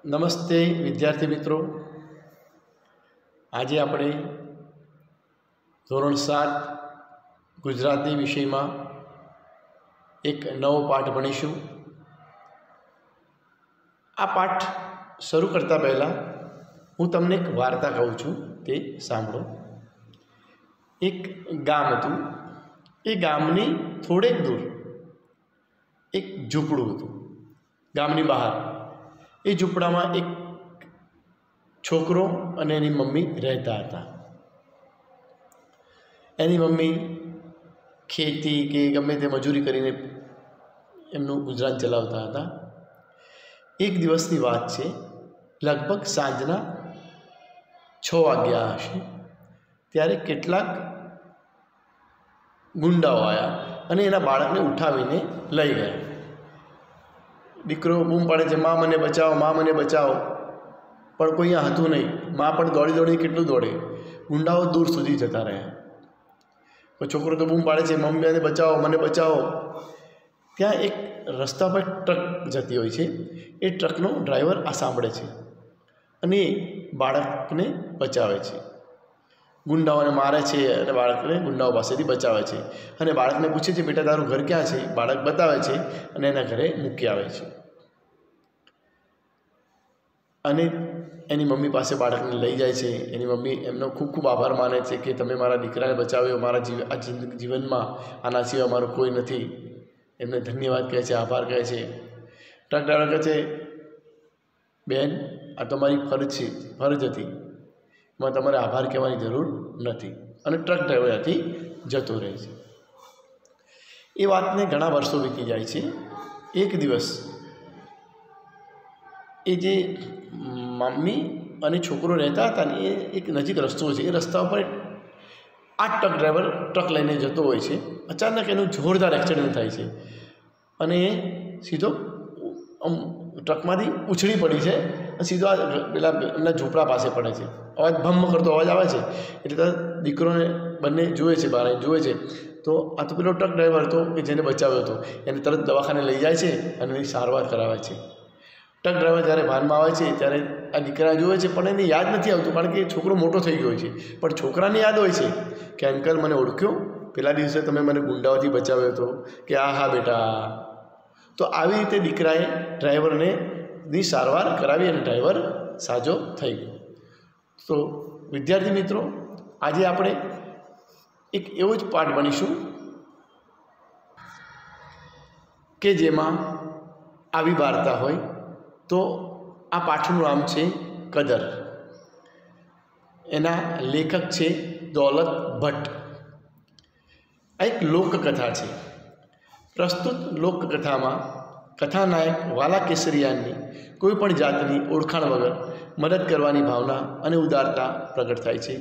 નમસ્તે વિદ્યાર્થી મિત્રો, આજે આપણે ધોરણ 7 ગુજરાતી વિષયમાં એક નવો પાઠ ભણીશું। આ પાઠ શરૂ કરતાં પહેલાં હું તમને એક વાર્તા કહું છું, તે સાંભળો। એક ગામ હતું। એ ગામની થોડેક દૂર એક ઝૂંપડું હતું। ગામની બહાર એ ઝૂંપડામાં એક છોકરો અને એની મમ્મી રહેતા હતા। એની મમ્મી ખેતી કે ગમે તે મજૂરી કરીને એમનું ગુજરાન ચલાવતા હતા। એક દિવસની વાત છે, લગભગ સાંજના 6 વાગ્યા હશે, ત્યારે કેટલાક ગુંડાઓ આવ્યા અને એના બાળકને ઉઠાવીને લઈ ગયા। દીકરો બૂમ પાડે છે, મા મને બચાવો, મા મને બચાવો, પણ કોઈ અહીંયા હતું નહીં। મા પણ દોડી દોડી કેટલું દોડે, ગુંડાઓ દૂર સુધી જતા રહ્યા। પણ છોકરો તો બૂમ પાડે છે, મમ્મી મને બચાવો, મને બચાવો। ત્યાં એક રસ્તા પર ટ્રક જતી હોય છે। એ ટ્રકનો ડ્રાઈવર આ સાંભળે છે અને એ બાળકને બચાવે છે। ગુંડાઓને મારે છે અને બાળકને ગુંડાઓ પાસેથી બચાવે છે અને બાળકને પૂછે છે, બેટા તારું ઘર ક્યાં છે? બાળક બતાવે છે અને એના ઘરે મૂકી આવે છે અને એની મમ્મી પાસે બાળકને લઈ જાય છે। એની મમ્મી એમનો ખૂબ ખૂબ આભાર માને છે કે તમે મારા દીકરાને બચાવ્યો, મારા જીવનમાં આના સિવાય મારું કોઈ નથી। એમને ધન્યવાદ કહે છે, આભાર કહે છે। ટ્રક ડ્રાઈવર કહે છે, બેન આ તમારી ફરજ હતી, એમાં તમારે આભાર કહેવાની જરૂર નથી, અને ટ્રક ડ્રાઈવર ત્યાંથી જતો રહે છે। એ વાતને ઘણા વર્ષો વીતી જાય છે। એક દિવસ એ જે મમ્મી અને છોકરો રહેતા હતા ને, એ એક નજીક રસ્તો છે, એ રસ્તા ઉપર આ ટ્રક ડ્રાઈવર ટ્રક લઈને જતો હોય છે। અચાનક એનું જોરદાર એક્સિડન્ટ થાય છે અને એ સીધો ટ્રકમાંથી ઉછળી પડી છે, સીધો આ પેલા એમના ઝૂંપડા પાસે પડે છે। અવાજ ભમ કરતો અવાજ આવે છે એટલે દીકરોને બંને જુએ છે, બહાર જુએ છે તો આ તો પેલો ટ્રક ડ્રાઈવર હતો કે જેને બચાવ્યો હતો, એને તરત દવાખાને લઈ જાય છે અને એની સારવાર કરાવે છે। ટ્રક ડ્રાઈવર જ્યારે ભાનમાં આવે છે ત્યારે આ દીકરા જુએ છે, પણ એને યાદ નથી આવતું, કારણ કે છોકરો મોટો થઈ ગયો છે। પણ છોકરાને યાદ હોય છે કે અંકલ મને ઓળખ્યો, પેલા દિવસે તમે મને ગુંડાઓથી બચાવ્યો હતો, કે હા બેટા। તો આવી રીતે દીકરાએ ડ્રાઈવરની સારવાર કરાવી અને ડ્રાઈવર સાજો થઈ ગયો। તો વિદ્યાર્થી મિત્રો, આજે આપણે એક એવો જ પાઠ ભણીશું કે જેમાં આવી વાર્તા હોય। તો આ પાઠનું નામ છે કદર। એના લેખક છે દૌલત ભટ્ટ। આ એક લોકકથા છે। પ્રસ્તુત લોકકથામાં કથાનાયક વાલા કેસરિયાની કોઈ પણ જાતની ઓળખાણ વગર મદદ કરવાની ભાવના અને ઉદારતા પ્રગટ થાય છે।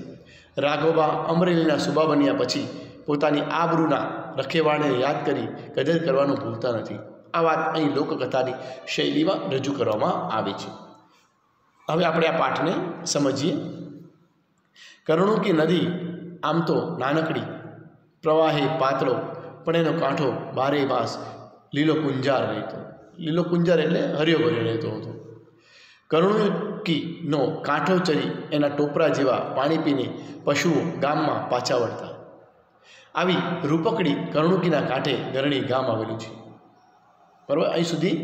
રાઘોબા અમરેલીના સુબા બન્યા પછી પોતાની આબરૂના રખેવાળને યાદ કરી કદર કરવાનું ભૂલતા નથી। આ વાત અહીં લોકકથાની શૈલીમાં રજૂ કરવામાં આવી છે। હવે આપણે આ પાઠને સમજીએ। કરણુકી નદી આમ તો નાનકડી, પ્રવાહે પાતળો, પણ એનો કાંઠો બારે માસ લીલો કુંજાર રહેતો। લીલો કુંજાર એટલે હર્યો ભર્યો રહેતો હતો। કરણુકીનો કાંઠો ચરી એના ટોપરા જેવા પાણી પીને પશુઓ ગામમાં પાછા વળતા। આવી રૂપકડી કરણુકીના કાંઠે ગરણી ગામ આવેલું છે, બરાબર। અહીં સુધી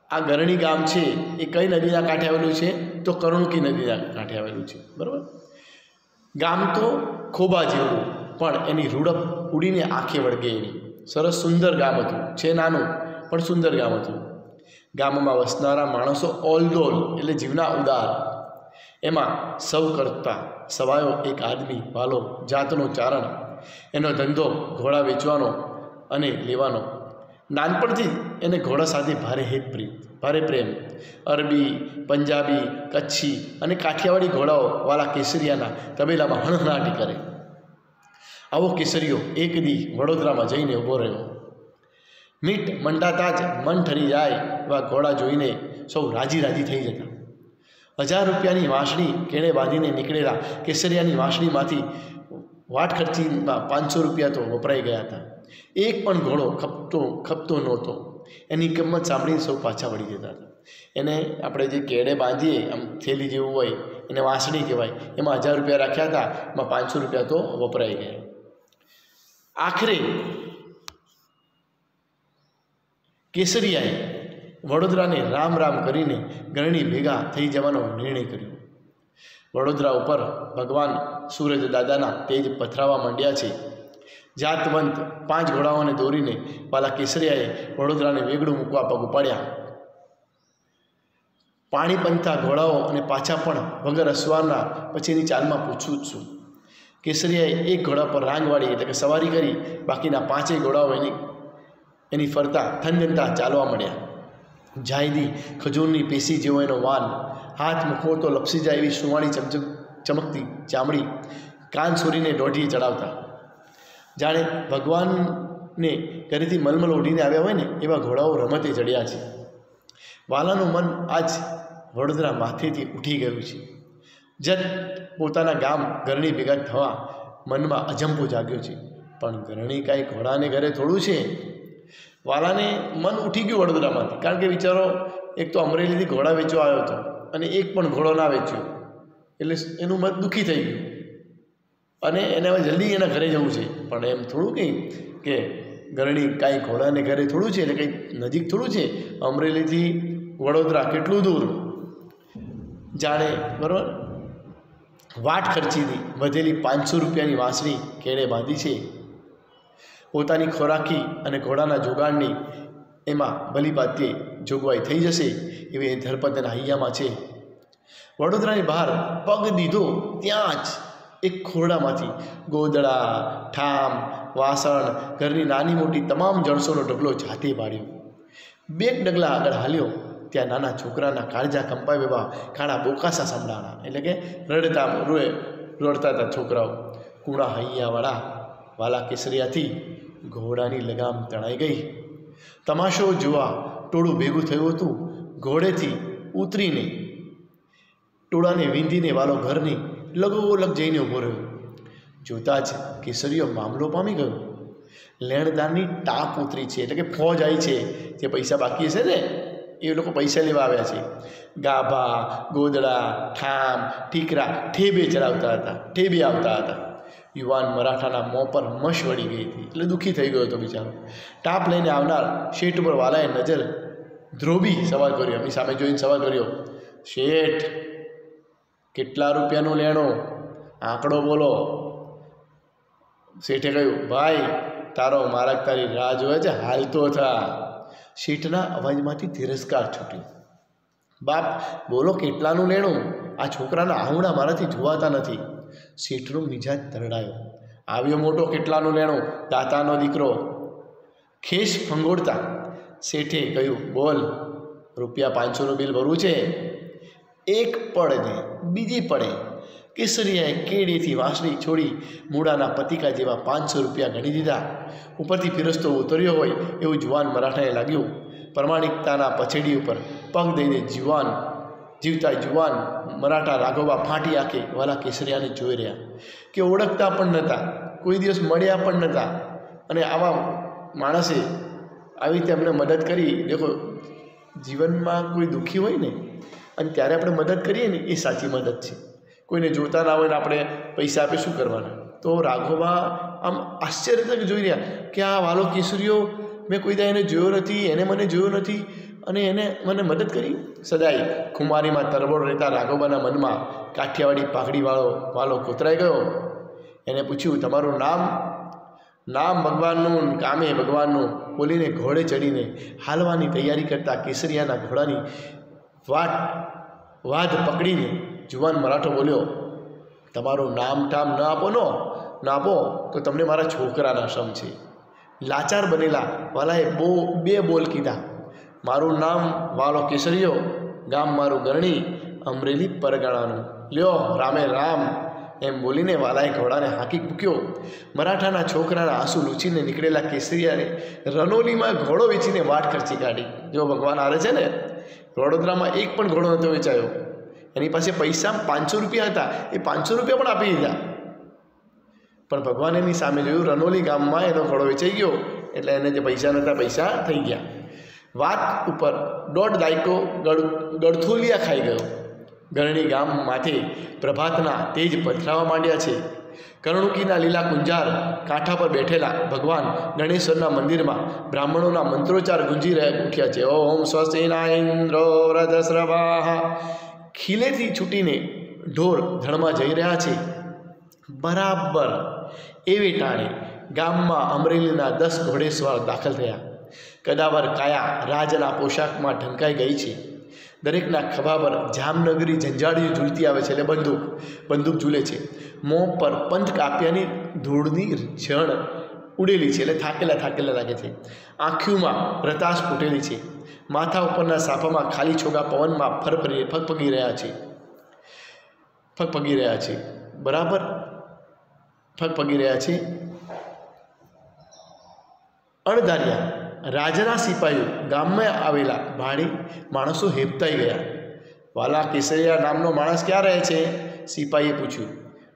આ ગરણી ગામ છે એ કઈ નદીના કાંઠે આવેલું છે? તો કરણુકી નદીના કાંઠે આવેલું છે, બરાબર। ગામ તો ખોબા જેવું, પણ એની રૂડપ ઉડીને આંખે વળગે એવી સરસ સુંદર ગામ હતું। છે નાનું પણ સુંદર ગામ હતું। ગામમાં વસનારા માણસો ઓલદોલ એટલે જીવના ઉદાર। એમાં સૌ કરતા સવાયો એક આદમી વાલો જાતનો ચારણ। એનો ધંધો ઘોડા વેચવાનો અને લેવાનો। નાનપણથી એને ઘોડા સાથે ભારે પ્રેમ। અરબી, પંજાબી, કચ્છી અને કાઠિયાવાડી ઘોડાઓ વાલા કેસરિયાના તબેલામાં હણહણાટી કરે। આવો કેસરીયો એક દી વડોદરામાં જઈને ઊભો રહ્યો। મીટ મંડાતા જ મન ઠરી જાય એવા ઘોડા જોઈને સૌ રાજી થઈ જતા। 1000 રૂપિયાની વાંસળી કેળે બાંધીને નીકળેલા કેસરિયાની વાંસળીમાંથી વાટ ખર્ચીમાં 500 રૂપિયા તો વપરાઈ ગયા હતા। એક પણ ઘોડો ખપતો નહોતો। એની કિંમત સાંભળીને સૌ પાછા વળી જતા હતા। એને આપણે જે કેડે બાંધીએ આમ થેલી જેવું હોય એને વાંસળી કહેવાય, એમાં 1000 રૂપિયા રાખ્યા હતા, એમાં 500 રૂપિયા તો વપરાઈ ગયા. આખરે કેસરિયાએ વડોદરાને રામ રામ કરીને ગરણી ભેગા થઈ જવાનો નિર્ણય કર્યો. વડોદરા ઉપર ભગવાન સૂરજ દાદાના તેજ પથરાવા માંડ્યા છે. જાતવંત 5 ઘોડાઓને દોરીને વાલા કેસરિયાએ વડોદરાને વેગળું મૂકવા પગ ઉપાડ્યા. પાણી પંથા ઘોડાઓ અને પાછા પણ વગર અસવારના પછીની ચાલમાં પૂછું છું. કેસરિયાએ એક ઘોડા પર રાંગવાળી એટલે કે સવારી કરી, બાકીના 5 ઘોડાઓ એની ફરતા થનગનતા ચાલવા મળ્યા. જાયદી ખજૂરની પેશી જેવો એનો વાન, હાથ મૂકો તો લપસી જાય એવી સુવાણી ચમકતી ચામડી, કાન સોરીને દોઢીએ ચડાવતા. જાણે ભગવાનને ઘરેથી મલમલ ઓઢીને આવ્યા હોય ને એવા ઘોડાઓ રમતે ચડ્યા છે. વાલાનું મન આજ વડોદરા માથેથી ઉઠી ગયું છે. જત પોતાના ગામ ગરણી ભેગા થવા મનમાં અજંપો જાગ્યો છે. પણ ગરણી કાંઈ ઘોડાને ઘરે થોડું છે. વાલાને મન ઉઠી ગયું વડોદરામાંથી, કારણ કે વિચારો, એક તો અમરેલીથી ઘોડા વેચવા આવ્યો હતો અને એક પણ ઘોડો ના વેચ્યો, એટલે એનું મન દુઃખી થઈ ગયું અને એને હવે જલ્દી એના ઘરે જવું છે. પણ એમ થોડું કંઈ કે ગરણી કાંઈ ઘોડાને ઘરે થોડું છે, એટલે કંઈ નજીક થોડું છે. અમરેલીથી વડોદરા કેટલું દૂર, જાણે બરાબર વાટ ખર્ચીની વધેલી 500 રૂપિયાની વાંસળી કેળે બાંધી છે. પોતાની ખોરાકી અને ઘોડાના જોગાણની એમાં ભલીભાંતિએ જોગવાઈ થઈ જશે એવી ધરપતના હૈયામાં છે. વડોદરાની બહાર પગ દીધો ત્યાં જ એક ખોરડામાંથી ગોદડા, ઠામ, વાસણ, ઘરની નાની મોટી તમામ જણસોનો ઢગલો જાતે પાડ્યો. 2 ડગલા આગળ હાલ્યો ત્યાં નાના છોકરાના કાળજા કંપાય એવા કાળા બોકાસા સંભળાણા, એટલે કે રડતા હતા છોકરાઓ. કૂણા હૈયાવાળા વાલા કેસરિયાથી ઘોડાની લગામ તણાઈ ગઈ. તમાશો જોવા ટોળું ભેગું થયું હતું. ઘોડેથી ઉતરીને ટોળાને વીંધીને વાલો ઘરની લગોલગ જઈને ઊભો રહ્યો. જોતાં જ કેસરીયો મામલો પામી ગયો. લેણદારની ટાપ ઉતરી છે, એટલે કે ફોજ આવી છે. જે પૈસા બાકી હશે ને એ લોકો પૈસા લેવા આવ્યા છે. ગાભા, ગોદડા, ઠામ, ઠીકરા ઠેબે ચડાવતા હતા, ઠેબે આવતા હતા. યુવાન મરાઠાના મોં પર મશ વળી ગઈ હતી, એટલે દુઃખી થઈ ગયો હતો બિચારો. ટાપ લઈને આવનાર શેઠ ઉપર વાલાએ નજર ધ્રોબી સવાલ કર્યો. એમની સામે જોઈને સવાલ કર્યો, શેઠ કેટલા રૂપિયાનું લેણો? આંકડો બોલો. શેઠે કહ્યું, ભાઈ તારો મારા તારી રાહ જોવે છે, હાલતો થા. શેઠના અવાજમાંથી તિરસ્કાર છૂટ્યો. બાપ બોલો કેટલાનું લેણું? આ છોકરાના આંગળા મારાથી જોવાતા નથી. શેઠનો મિજાજ તરડાયો. આવ્યો મોટો કેટલાનું લેણું, દાતાનો દીકરો. ખેસ ફંગોળતા શેઠે કહ્યું, બોલ રૂપિયા 500નું બિલ ભરવું છે. એક પડ ને બીજી પડે કેસરિયાએ કેડીથી વાંસળી છોડી મૂળાના પતિકા જેવા 500 રૂપિયા ગણી દીધા. ઉપરથી ફિરસ્તો ઉતર્યો હોય એવું જુવાન મરાઠાએ લાગ્યું. પ્રમાણિકતાના પછેડી ઉપર પગ દઈને જીવતા જુવાન મરાઠા રાઘોબા ફાટી આંખે વાલા કેસરિયાને જોઈ રહ્યા, કે ઓળખતા પણ નહોતા, કોઈ દિવસ મળ્યા પણ નહોતા. અને આવા માણસે આવી રીતે અમને મદદ કરી. દેખો, જીવનમાં કોઈ દુઃખી હોય ને અને ત્યારે આપણે મદદ કરીએ ને એ સાચી મદદ છે. કોઈને જોતા ના હોય ને આપણે પૈસા આપે શું કરવાના? તો રાઘોબા આમ આશ્ચર્ય જોઈ રહ્યા કે આ વાલો કેસરીયો, મેં કોઈ દા એને જોયો નથી, એને મને જોયો નથી અને એને મને મદદ કરી. સદાય ખુમારીમાં તરબોળ રહેતા રાઘોબાના મનમાં કાઠિયાવાડી પાઘડીવાળો વાલો કોતરાઈ ગયો. એને પૂછ્યું, તમારું નામ? નામ ભગવાનનું, કામે ભગવાનનું બોલીને ઘોડે ચડીને હાલવાની તૈયારી કરતા કેસરિયાના ઘોડાની વાદ પકડીને જુવાન મરાઠો બોલ્યો, તમારું નામ ઠામ ન આપો તો તમને મારા છોકરાના સમ છે. લાચાર બનેલા વાલાએ 2 બોલ કીધા, મારું નામ વાલો કેસરીયો, ગામ મારું ગરણી, અમરેલી પરગણાનું, લ્યો રામે રામ. એમ બોલીને વાલાએ ઘોડાને હાંકી મૂક્યો. મરાઠાના છોકરાના આંસુ લૂછીને નીકળેલા કેસરિયાને રનોલીમાં ઘોડો વેચીને વાટ ખર્ચી કાઢી. જો ભગવાન હારે છે ને, વડોદરામાં એક પણ ઘોડો નહોતો વેચાયો. એની પાસે પૈસા 500 રૂપિયા હતા, એ 500 રૂપિયા પણ આપી દીધા. પણ ભગવાન એની સામે જોયું, રનોલી ગામમાં એનો ઘોડો વેચાઈ ગયો, એટલે એને જે પૈસા નહોતા પૈસા થઈ ગયા. વાત ઉપર 1.5 દાયકો ગળથોલિયા ખાઈ ગયો. ગરણી ગામ માથે પ્રભાતના તેજ પથરાવા માંડ્યા છે. કર્ણુકીના લીલા કુંજાર કાંઠા પર બેઠેલા ભગવાન ગણેશ્વરના મંદિરમાં બ્રાહ્મણોના મંત્રોચ્ચાર ગુંજી ઉઠ્યા છે. ઓમ સ્વસ્તિના ઇન્દ્રો વૃધસ્રવાહ. ખીલેથી છૂટીને ઢોર ધણમાં જઈ રહ્યા છે. બરાબર એવી ટાણે ગામમાં અમરેલીના 10 ઘોડેસવાર દાખલ થયા. કદાવર કાયા રાજના પોશાકમાં ઢંકાઈ ગઈ છે. દરેકના ખભા પર જામનગરી ઝંઝાળીઓ ઝૂલતી આવે છે, એટલે બંદૂક ઝૂલે છે. મોં પર પંથ કાપ્યાની ધૂળની ઝણ ઉડેલી છે, એટલે થાકેલા લાગે છે. આંખીઓમાં રતાશ ફૂટેલી છે. માથા ઉપરના સાફામાં ખાલી છોગા પવનમાં ફગફગી રહ્યા છે. બરાબર ફગફગી રહ્યા છે. અણધાર્યા રાજના સિપાહીઓ ગામમાં આવેલા ભાડી માણસો હેબતાઈ ગયા. વાલા કેસરિયા નામનો માણસ ક્યાં રહે છે? સિપાહીએ પૂછ્યું.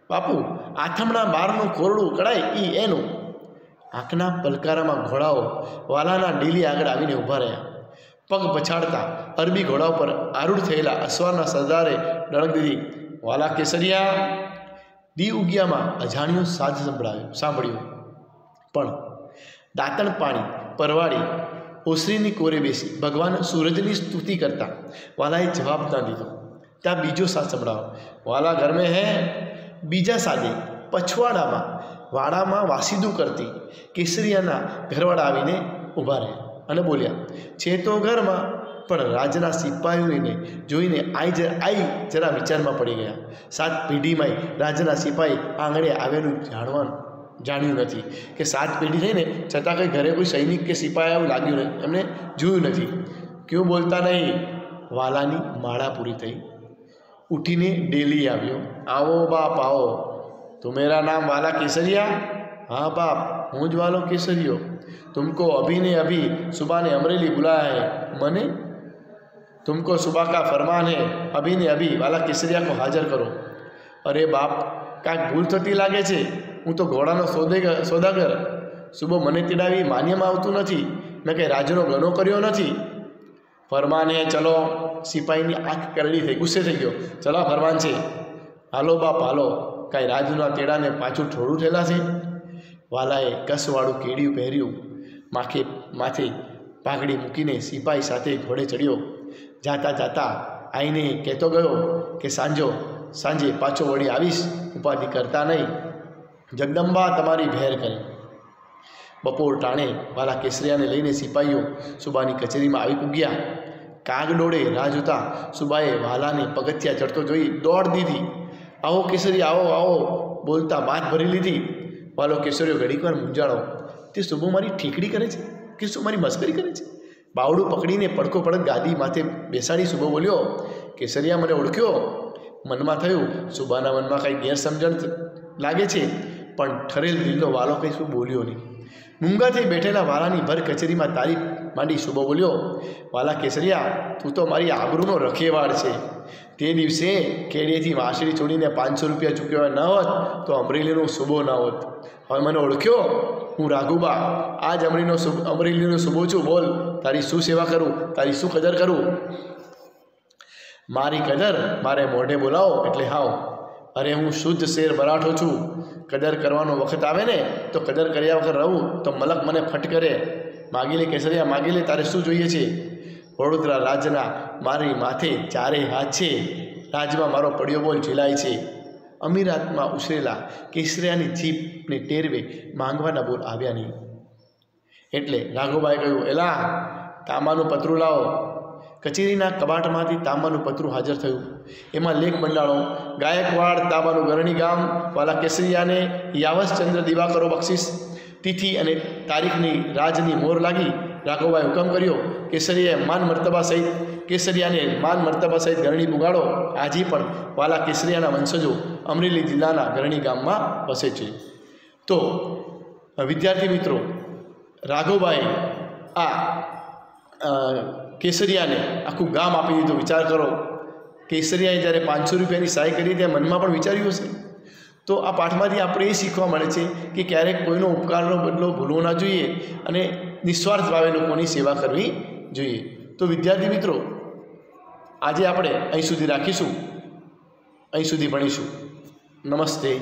બાપુ, આથમણા બારનું ખોરડું કડાય એનું. આંખના પલકારામાં ઘોડાઓ વાલાના ડેલી આગળ આવીને ઊભા રહ્યા. પગ પછાડતા અરબી ઘોડા ઉપર આરૂઢ થયેલા અસવારના સરદારે ડણક દીધી. વાલા કેસરિયા. દી ઉગિયામાં અજાણ્યું સાજ સાંભળ્યું. પણ દાંતણ પાણી પરવાડી ઓસરીની કોરે બેસી ભગવાન સૂરજની સ્તુતિ કરતા વાલાએ જવાબ ના દીધો. ત્યાં બીજો સાજ સંભળાવો. વાલા ઘર મેં હે. બીજા સાદે પછવાડામાં વાડામાં વાસીદું કરતી કેસરિયાના ઘરવાળા આવીને ઊભા રહ્યા અને બોલ્યા, છે તો ઘરમાં. પણ રાજના સિપાહીઓને જોઈને આઈ જરા વિચારમાં પડી ગયા. 7 પેઢીમાંય રાજના સિપાહી આંગણે આવેલું જાણ્યું નથી કે 7 પેઢી થઈને છતાં કંઈ ઘરે કોઈ સૈનિક કે સિપાહી આવું લાગ્યું નહીં. એમને જોયું નથી. ક્યું બોલતા નહીં? વાલાની માળા પૂરી થઈ. ઉઠીને ડેલી આવ્યો. આવો બાપ આવો. તો મેરા નામ વાલા કેસરિયા? હા બાપ, હું જ વાલો કેસરિયો. तुमको अभी ने अभी सुबह ने अमरेली बुलाया है. मने तुमको सुबह का फरमान है, अभी ने अभी वाला केसरिया को हाजिर करो. अरे बाप, કાંઈક ભૂલ થતી લાગે છે. હું તો ઘોડાનો સોદાગર. સુબહ મને તેડાવી માન્યમાં આવતું નથી. મેં કંઈ રાજનો ગનો કર્યો નથી. ફરમાન હે, ચલો. સિપાહીની આંખ કરડી થઈ, ગુસ્સે થઈ ગયો. ચલો, ફરમાન છે, હાલો બાપ હાલો. કાંઈ રાજના તેડાને પાછું થોડું થયેલા છે. વાલાએ કસવાળું કેડિયું પહેર્યું, માથે પાઘડી મૂકીને સિપાહી સાથે ઘોડે ચડ્યો. જાતા આઈને કહેતો ગયો કે સાંજે પાછો વળી આવીશ. ઉપાધિ કરતા નહીં. જગદંબા તમારી ભેર કરે. બપોર ટાણે વાલા કેસરિયાને લઈને સિપાહીઓ સુબાની કચેરીમાં આવી પૂગ્યા. કાગડોળે રાહ જોતા સુબાએ વાલાને પગથિયા ચડતો જોઈ દોડ દીધી. આવો કેસરિયા, આવો આવો બોલતા વાત ભરી લીધી. વાલો કેસરીયો ઘડીકવાર મૂંઝાણો. તે સુબો મારી ઠીકડી કરે છે કે શું મારી મસ્કરી કરે છે? બાવડું પકડીને પડકો પડક ગાદી માથે બેસાડી સુબો બોલ્યો, કેસરિયા મને ઓળખ્યો? મનમાં થયું સુબાના મનમાં કાંઈ ગેરસમજણ લાગે છે, પણ ઠરેલ દિલનો વાલો કંઈ શું બોલ્યો નહીં. મૂંગા થઈ બેઠેલા વાલાની ભર કચેરીમાં તારીફ માંડી સુબો બોલ્યો, વાલા કેસરિયા, તું તો મારી આબરૂનો રખેવાળ છે. તે દિવસે કેડીએથી વાંસળી છોડીને 500 રૂપિયા ચૂકવ્યા ન હોત તો અમરેલીનો સુબો ન હોત. હવે મને ઓળખ્યો? હું રાઘુબા, આજ અમરેલીનો સુબો છું. બોલ, તારી શું સેવા કરું, તારી શું કદર કરું? મારી કદર મારે મોઢે બોલાવો એટલે હાવ. અરે હું શુદ્ધ શેર મરાઠો છું. કદર કરવાનો વખત આવે ને તો કદર કર્યા વગર રહું તો મલક મને ફટ કરે. માગી લે કેસરિયા, માગી લે, તારે શું જોઈએ છે? વડોદરા રાજના મારી માથે 4 હાથ છે. રાજમાં મારો પડ્યો બોલ ઝીલાય છે. અમીરાતમાં ઉછરેલા કેસરિયાની જીભને ટેરવે માંગવાના બોલ આવ્યા નહીં. એટલે રાઘુબાએ કહ્યું, એલા તાંબાનું પતરું લાવો. કચેરીના કબાટમાંથી તાંબાનું પતરું હાજર થયું. એમાં લેખ મંડાળો, ગાયકવાડ તાંબાનું ગરણી ગામ, વાલા કેસરિયાને યાવસચંદ્ર દિવાકરો બક્ષિસ. તિથિ અને તારીખની રાજની મોર લાગી. રાઘવભાઈ હુકમ કર્યો, કેસરિયાને માન મર્તબા સહિત ગરણી પુગાડો. આજે પણ વાલા કેસરિયાના વંશજો અમરેલી જિલ્લાના ગરણી ગામમાં વસે છે. તો વિદ્યાર્થી મિત્રો, રાઘવભાઈ આ કેસરિયાને આખું ગામ આપી દીધું. વિચાર કરો, કેસરિયાએ જ્યારે 500 રૂપિયાની સહાય કરી ત્યાં મનમાં પણ વિચાર્યું હશે. તો આ પાઠમાંથી આપણે એ શીખવા મળે છે કે ક્યારેક કોઈનો ઉપકારનો બદલો ભૂલવો ના જોઈએ અને નિસ્વાર્થ ભાવે લોકોની સેવા કરવી જોઈએ. તો વિદ્યાર્થી મિત્રો, આજે આપણે અહીં સુધી રાખીશું, અહીં સુધી ભણીશું. નમસ્તે.